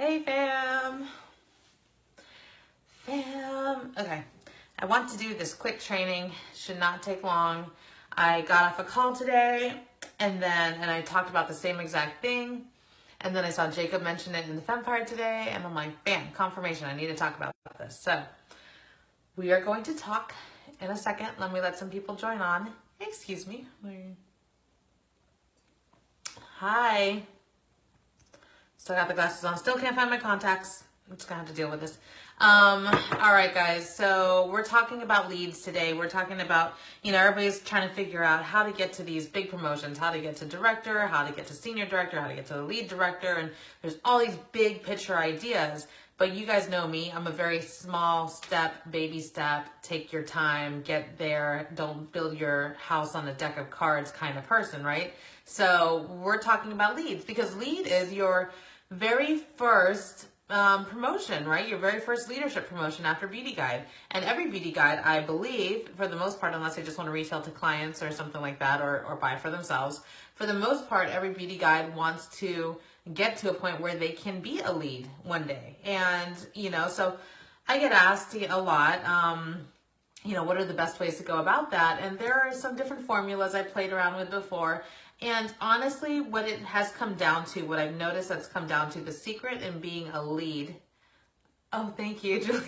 Hey fam. Okay, I want to do this quick training. Should not take long. I got off a call today and I talked about the same exact thing. And then I saw Jacob mention it in the Femfire today and I'm like, bam, confirmation. I need to talk about this. So we are going to talk in a second. Let some people join on. Excuse me. Hi. Still got the glasses on. Still can't find my contacts. I'm just gonna have to deal with this. All right, guys. So we're talking about leads today. We're talking about, everybody's trying to figure out how to get to these big promotions, how to get to director, how to get to senior director, how to get to the lead director. And there's all these big picture ideas. But you guys know me. I'm a very small step, baby step, take your time, get there. Don't build your house on a deck of cards kind of person, right? So we're talking about leads because lead is your very first promotion, right? Your very first leadership promotion after Beauty Guide. And every Beauty Guide, I believe, for the most part, unless they just want to retail to clients or something like that, or buy for themselves, for the most part, every Beauty Guide wants to get to a point where they can be a lead one day. And, so I get asked a lot, what are the best ways to go about that? And there are some different formulas I played around with before. And honestly, what it has come down to, what I've noticed that's come down to, the secret in being a lead. Oh, thank you, Julia.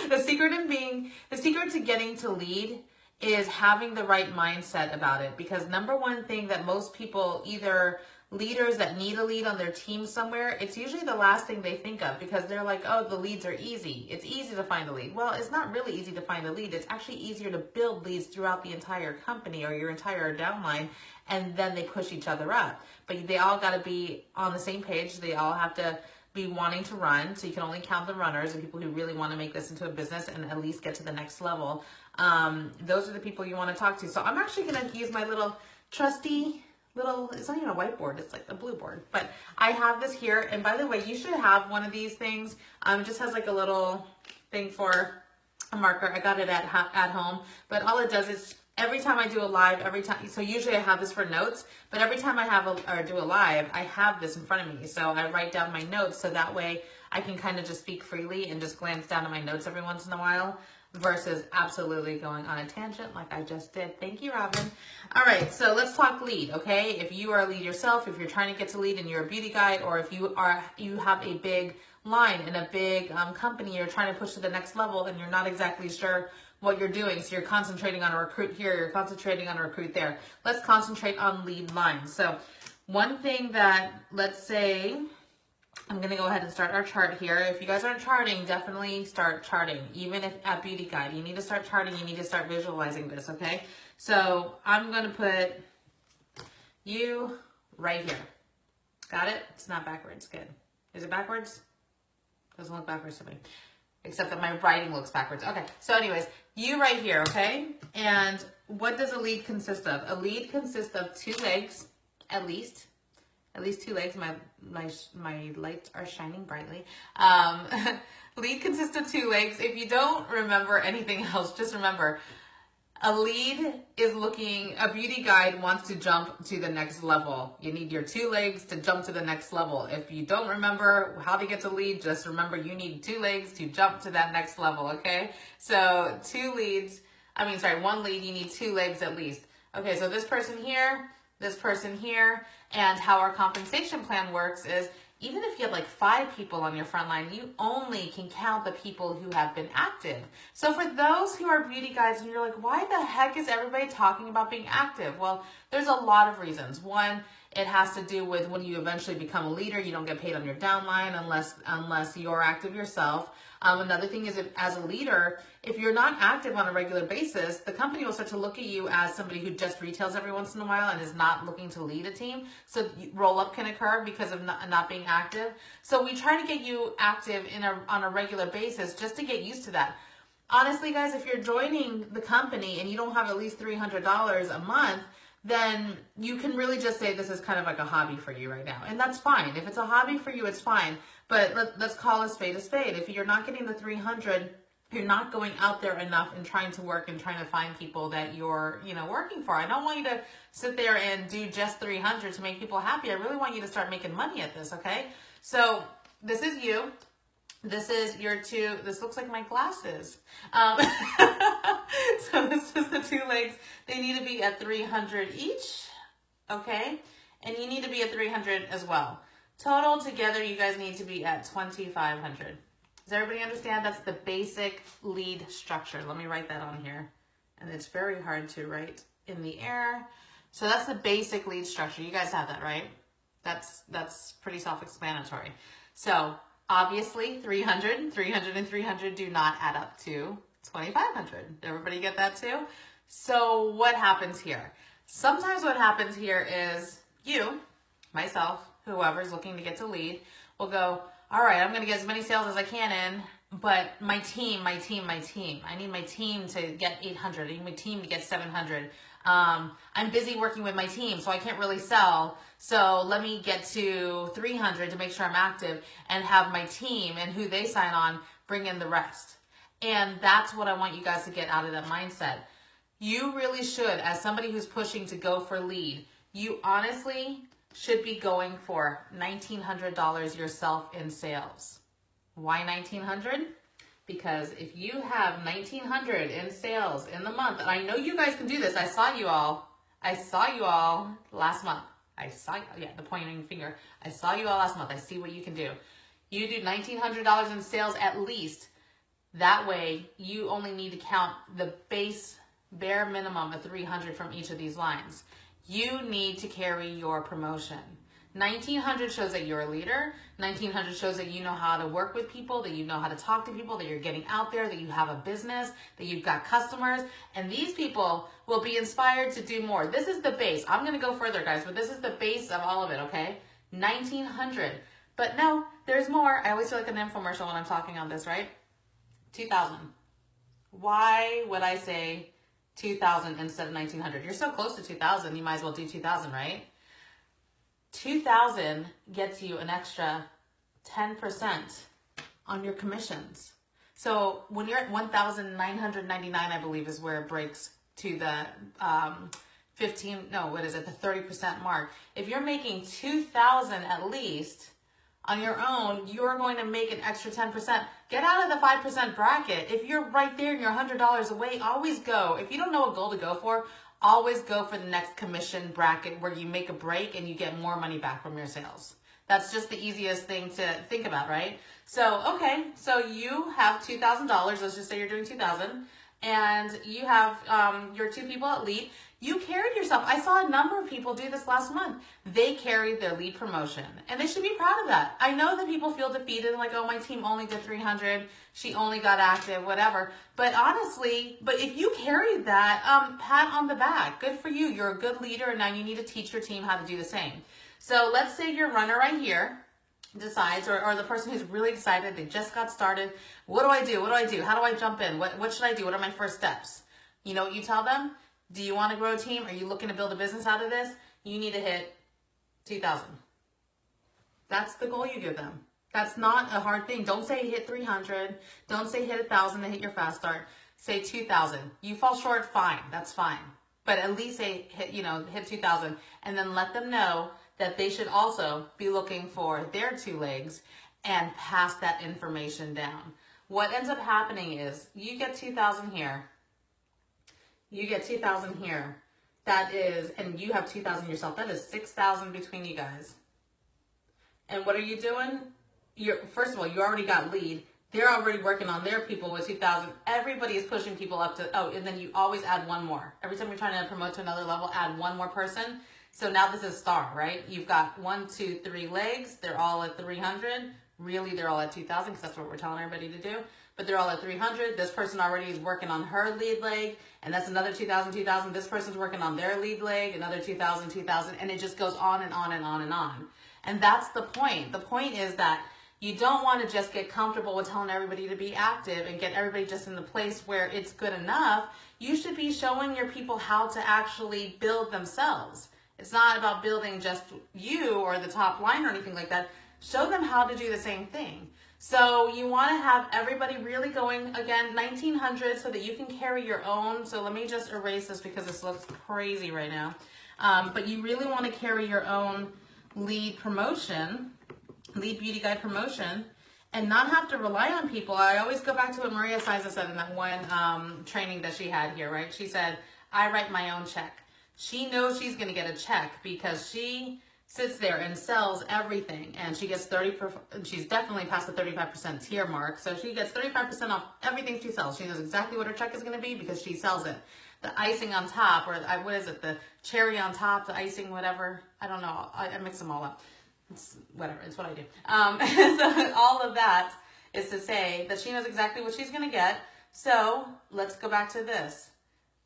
The secret to getting to lead is having the right mindset about it. Because number one thing that most people, either leaders that need a lead on their team somewhere, it's usually the last thing they think of because they're like, oh, the leads are easy. It's easy to find a lead. Well, it's not really easy to find a lead. It's actually easier to build leads throughout the entire company or your entire downline, and then they push each other up. But they all got to be on the same page. They all have to be wanting to run. So you can only count the runners, the people who really want to make this into a business and at least get to the next level. Those are the people you want to talk to. So I'm actually going to use my little trusty it's not even a whiteboard, it's like a blue board, but I have this here. And by the way, you should have one of these things. It just has like a little thing for a marker. I got it at home, but all it does is every time I do a live, so usually I have this for notes, but every time I do a live, I have this in front of me. So I write down my notes so that way I can kind of just speak freely and just glance down at my notes every once in a while versus absolutely going on a tangent like I just did. Thank you, Robin. All right, so let's talk lead, okay? If you are a lead yourself, if you're trying to get to lead and you're a Beauty Guide, or if you have a big line in a big company, you're trying to push to the next level and you're not exactly sure what you're doing. So you're concentrating on a recruit here, you're concentrating on a recruit there. Let's concentrate on lead lines. So one thing that, let's say, I'm going to go ahead and start our chart here. If you guys aren't charting, definitely start charting. Even if at Beauty Guide, you need to start charting. You need to start visualizing this, okay? So I'm going to put you right here. Got it? It's not backwards. Good. Is it backwards? Doesn't look backwards to me. Except that my writing looks backwards. Okay. So anyways, you right here, okay? And what does a lead consist of? A lead consists of 2 legs, at least 2 legs. My lights are shining brightly. Lead consists of 2 legs. If you don't remember anything else, just remember a lead is a Beauty Guide wants to jump to the next level. You need your 2 legs to jump to the next level. If you don't remember how to get to lead, just remember you need 2 legs to jump to that next level, okay? So 1 lead, you need 2 legs at least. Okay, so this person here, and how our compensation plan works is even if you have like 5 people on your front line, you only can count the people who have been active. So for those who are Beauty Guides and you're like, why the heck is everybody talking about being active? Well, there's a lot of reasons. One, it has to do with when you eventually become a leader, you don't get paid on your downline unless you're active yourself. Another thing is, as a leader, if you're not active on a regular basis, the company will start to look at you as somebody who just retails every once in a while and is not looking to lead a team. So roll-up can occur because of not being active. So we try to get you active on a regular basis just to get used to that. Honestly, guys, if you're joining the company and you don't have at least $300 a month, then you can really just say this is kind of like a hobby for you right now. And that's fine. If it's a hobby for you, it's fine. But let's call a spade a spade. If you're not getting the 300, you're not going out there enough and trying to work and trying to find people that you're, working for. I don't want you to sit there and do just 300 to make people happy. I really want you to start making money at this, okay? So this is you. This is your two, this looks like my glasses. So this is the two legs. They need to be at 300 each, okay? And you need to be at 300 as well. Total together, you guys need to be at 2,500. Does everybody understand? That's the basic lead structure. Let me write that on here. And it's very hard to write in the air. So that's the basic lead structure. You guys have that, right? That's pretty self-explanatory. So obviously 300, 300, and 300 do not add up to 2,500. Everybody get that too? So what happens here? Sometimes what happens here is you, myself, whoever's looking to get to lead, will go, all right, I'm going to get as many sales as I can in, but my team. I need my team to get 800. I need my team to get 700. I'm busy working with my team, so I can't really sell. So let me get to 300 to make sure I'm active and have my team and who they sign on bring in the rest. And that's what I want you guys to get out of that mindset. You really should, as somebody who's pushing to go for lead, you honestly should be going for $1,900 yourself in sales. Why $1,900? Because if you have $1,900 in sales in the month, and I know you guys can do this. I saw you all last month. The pointing finger. I saw you all last month. I see what you can do. You do $1,900 in sales at least. That way, you only need to count the bare minimum of 300 from each of these lines. You need to carry your promotion. 1,900 shows that you're a leader. 1,900 shows that you know how to work with people, that you know how to talk to people, that you're getting out there, that you have a business, that you've got customers, and these people will be inspired to do more. This is the base. I'm going to go further, guys, but this is the base of all of it, okay? 1,900. But no, there's more. I always feel like an infomercial when I'm talking on this, right? 2,000. Why would I say 2,000 instead of 1,900? You're so close to 2,000, you might as well do 2,000, right? 2,000 gets you an extra 10% on your commissions. So when you're at 1,999, I believe is where it breaks to the the 30% mark. If you're making 2,000 at least on your own, you're going to make an extra 10%. Get out of the 5% bracket. If you're right there and you're $100 away, always go. If you don't know what goal to go for, always go for the next commission bracket where you make a break and you get more money back from your sales. That's just the easiest thing to think about, right? So, okay, so you have $2,000. Let's just say you're doing 2,000, and you have your two people at lead. You carried yourself. I saw a number of people do this last month. They carried their lead promotion, and they should be proud of that. I know that people feel defeated, like, oh, my team only did 300. She only got active, whatever. But honestly, if you carried that, pat on the back. Good for you. You're a good leader, and now you need to teach your team how to do the same. So let's say your runner right here decides, or the person who's really excited, they just got started. What do I do? What do I do? How do I jump in? What should I do? What are my first steps? You know what you tell them? Do you want to grow a team? Are you looking to build a business out of this? You need to hit 2,000. That's the goal you give them. That's not a hard thing. Don't say hit 300. Don't say hit 1,000 to hit your fast start. Say 2,000. You fall short, fine. That's fine. But at least say hit 2,000, and then let them know that they should also be looking for their two legs and pass that information down. What ends up happening is you get 2,000 here. You get 2,000 here. That is, and you have 2,000 yourself. That is 6,000 between you guys. And what are you doing? First of all, you already got lead. They're already working on their people with 2,000. Everybody is pushing people up to, and then you always add one more. Every time you're trying to promote to another level, add one more person. So now this is star, right? You've got 1, 2, 3 legs. They're all at 300. Really, they're all at 2,000 because that's what we're telling everybody to do. But they're all at 300. This person already is working on her lead leg, and that's another 2,000, 2,000. This person's working on their lead leg, another 2,000, 2,000, and it just goes on and on and on and on. And that's the point. The point is that you don't want to just get comfortable with telling everybody to be active and get everybody just in the place where it's good enough. You should be showing your people how to actually build themselves. It's not about building just you or the top line or anything like that. Show them how to do the same thing. So you want to have everybody really going, again, 1,900 so that you can carry your own. So let me just erase this because this looks crazy right now. But you really want to carry your own lead promotion lead beauty guide promotion and not have to rely on people. I always go back to what Maria Siza said in that one training that she had here, right? She said, I write my own check. She knows she's going to get a check because she sits there and sells everything, and she gets 30%. She's definitely past the 35% tier mark, so she gets 35% off everything she sells. She knows exactly what her check is going to be because she sells it. The icing on top, or what is it? The cherry on top, the icing, whatever. I don't know. I mix them all up. It's whatever. It's what I do. So all of that is to say that she knows exactly what she's going to get. So let's go back to this.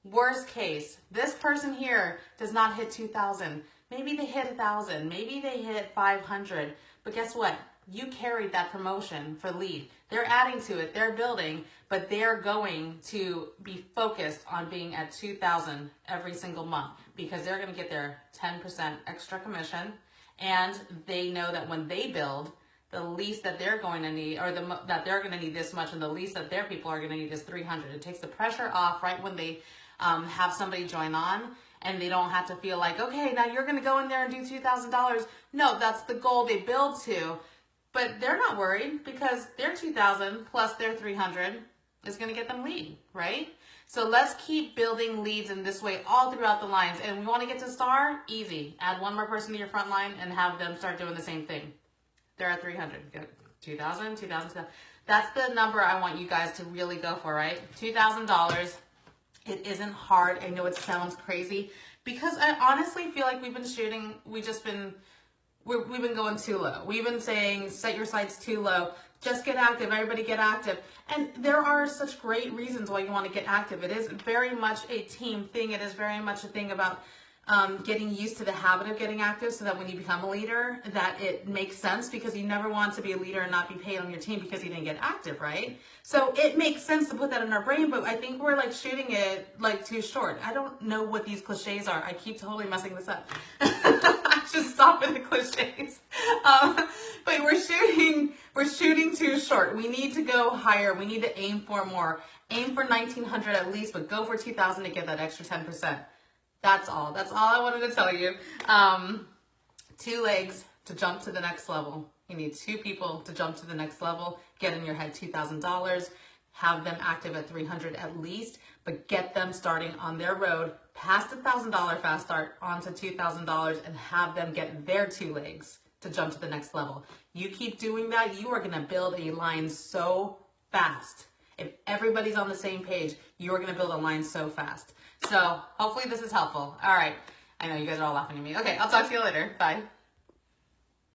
Worst case, this person here does not hit 2,000. Maybe they hit 1,000. Maybe they hit 500. But guess what? You carried that promotion for lead. They're adding to it. They're building, but they're going to be focused on being at 2,000 every single month because they're going to get their 10% extra commission. And they know that when they build, the least that they're going to need, or that they're going to need this much, and the least that their people are going to need is 300. It takes the pressure off right when they have somebody join on, and they don't have to feel like, okay, now you're going to go in there and do $2,000. No, that's the goal they build to. But they're not worried because their 2,000 plus their 300 is going to get them lead, right? So let's keep building leads in this way all throughout the lines. And we want to get to star? Easy. Add one more person to your front line and have them start doing the same thing. They're at 300. Good. 2,000, 2,000. That's the number I want you guys to really go for, right? $2,000. It isn't hard. I know it sounds crazy because I honestly feel like we've been going too low. We've been saying, set your sights too low. Just get active. Everybody get active. And there are such great reasons why you want to get active. It is very much a team thing. It is very much a thing about getting used to the habit of getting active so that when you become a leader, that it makes sense because you never want to be a leader and not be paid on your team because you didn't get active, right? So it makes sense to put that in our brain, but I think we're like shooting it like too short. I don't know what these cliches are. I keep totally messing this up. I should stop at the cliches. But we're shooting too short. We need to go higher. We need to aim for more. Aim for 1,900 at least, but go for 2,000 to get that extra 10%. That's all. That's all I wanted to tell you. 2 legs to jump to the next level. You need 2 people to jump to the next level. Get in your head $2,000. Have them active at 300 at least, but get them starting on their road past $1,000 fast start onto $2,000 and have them get their 2 legs to jump to the next level. You keep doing that, you are going to build a line so fast. If everybody's on the same page, you're going to build a line so fast. So hopefully this is helpful. All right. I know you guys are all laughing at me. Okay, I'll talk to you later. Bye.